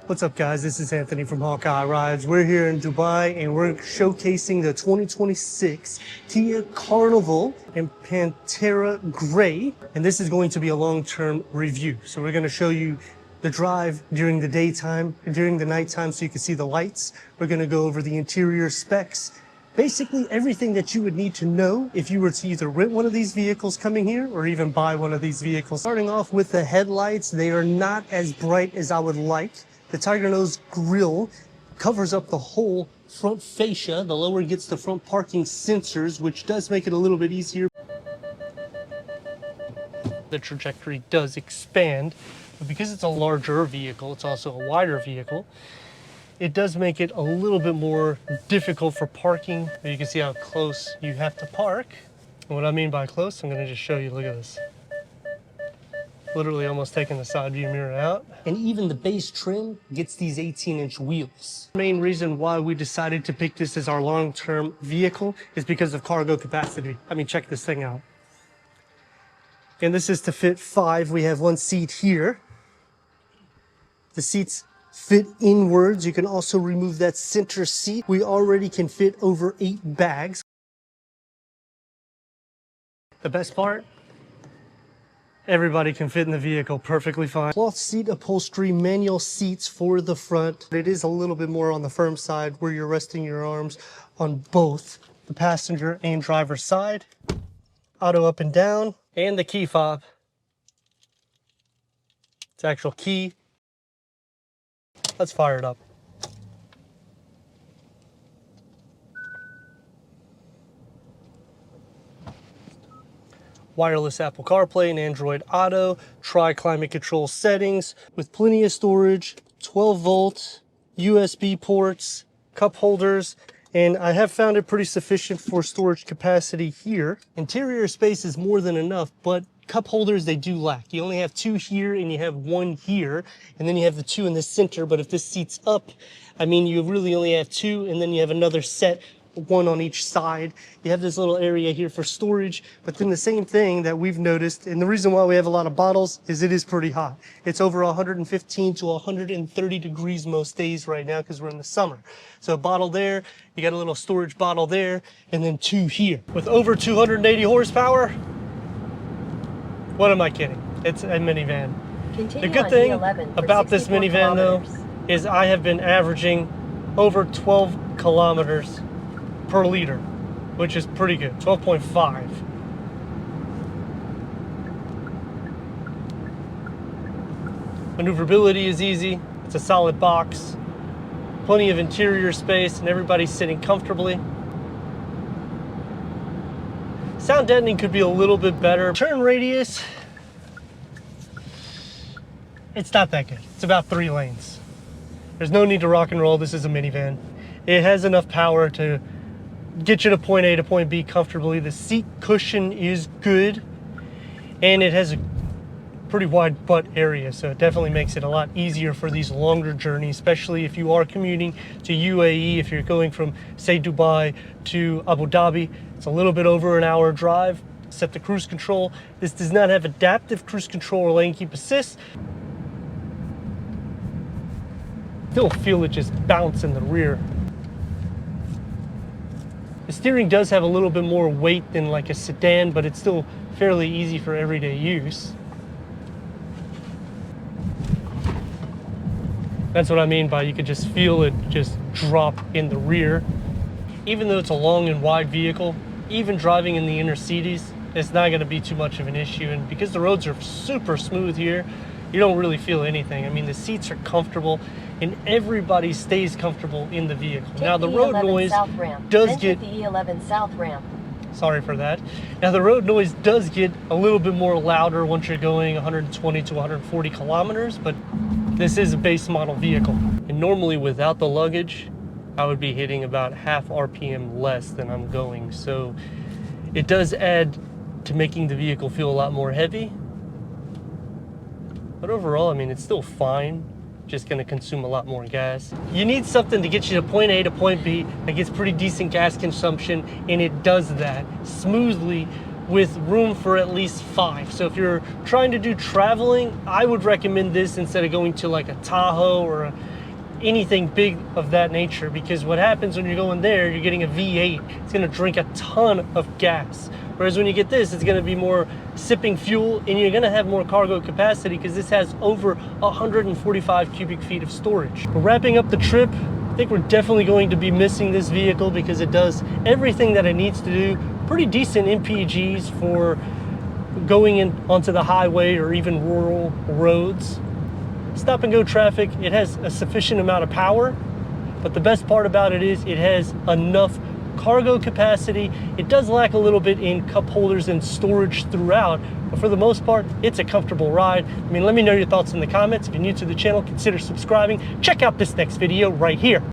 What's up, guys? This is Anthony from Hawkeye Rides. We're here in Dubai and we're showcasing the 2026 Kia Carnival in Pantera Gray. And this is going to be a long-term review. So we're going to show you the drive during the daytime and during the nighttime so you can see the lights. We're going to go over the interior specs. Basically everything that you would need to know if you were to either rent one of these vehicles coming here or even buy one of these vehicles. Starting off with the headlights, they are not as bright as I would like. The Tiger Nose grille covers up the whole front fascia. The lower gets the front parking sensors, which does make it a little bit easier. The trajectory does expand, but because it's a larger vehicle, it's also a wider vehicle, it does make it a little bit more difficult for parking. You can see how close you have to park. And what I mean by close, I'm gonna just show you, look at this. Literally almost taking the side view mirror out. And even the base trim gets these 18-inch wheels. The main reason why we decided to pick this as our long-term vehicle is because of cargo capacity. I mean, check this thing out. And this is to fit 5. We have one seat here. The seats fit inwards. You can also remove that center seat. We already can fit over 8 bags. The best part? Everybody can fit in the vehicle perfectly fine. Cloth seat upholstery, manual seats for the front. It is a little bit more on the firm side where you're resting your arms on both the passenger and driver's side. Auto up and down, and the key fob. It's actual key. Let's fire it up. Wireless Apple CarPlay and Android Auto, tri-climate control settings with plenty of storage, 12 volt, USB ports, cup holders, and I have found it pretty sufficient for storage capacity here. Interior space is more than enough, but cup holders, they do lack. You only have 2 here and you have 1 here, and then you have the 2 in the center, but if this seat's up, I mean, you really only have 2, and then you have another set, 1 on each side. You have this little area here for storage, but then the same thing that we've noticed, and the reason why we have a lot of bottles is it is pretty hot. It's over 115 to 130 degrees most days right now because we're in the summer. So a bottle there, you got a little storage bottle there, and then 2 here. With over 280 horsepower, what am I kidding? It's a minivan. The good thing about this minivan though is I have been averaging over 12 kilometers per liter, which is pretty good, 12.5. Maneuverability is easy. It's a solid box. Plenty of interior space and everybody's sitting comfortably. Sound deadening could be a little bit better. Turn radius, it's not that good. It's about 3 lanes. There's no need to rock and roll. This is a minivan. It has enough power to get you to point A to point B comfortably. The seat cushion is good, and it has a pretty wide butt area, so it definitely makes it a lot easier for these longer journeys, especially if you are commuting to UAE. If you're going from, say, Dubai to Abu Dhabi, it's a little bit over an hour drive. Set the cruise control. This does not have adaptive cruise control or lane keep assist. Still feel it just bounce in the rear. The steering does have a little bit more weight than like a sedan, but it's still fairly easy for everyday use. That's what I mean by you could just feel it just drop in the rear. Even though it's a long and wide vehicle, even driving in the inner cities, it's not going to be too much of an issue. And because the roads are super smooth here, you don't really feel anything. I mean, the seats are comfortable and everybody stays comfortable in the vehicle. Now the road noise does get the E11 South ramp. Sorry for that. Now the road noise does get a little bit more louder once you're going 120 to 140 kilometers, but this is a base model vehicle. And normally without the luggage, I would be hitting about half RPM less than I'm going. So it does add to making the vehicle feel a lot more heavy. But overall, I mean, it's still fine. Just gonna consume a lot more gas. You need something to get you to point A to point B that gets pretty decent gas consumption, and it does that smoothly with room for at least 5. So if you're trying to do traveling, I would recommend this instead of going to like a Tahoe or anything big of that nature, because what happens when you're going there, you're getting a V8. It's going to drink a ton of gas. Whereas when you get this, it's going to be more sipping fuel, and you're going to have more cargo capacity because this has over 145 cubic feet of storage. We're wrapping up the trip. I think we're definitely going to be missing this vehicle because it does everything that it needs to do. Pretty decent MPGs for going in onto the highway or even rural roads. Stop and go traffic, it has a sufficient amount of power, but the best part about it is it has enough cargo capacity. It does lack a little bit in cup holders and storage throughout, but for the most part, it's a comfortable ride. I mean, let me know your thoughts in the comments. If you're new to the channel, consider subscribing. Check out this next video right here.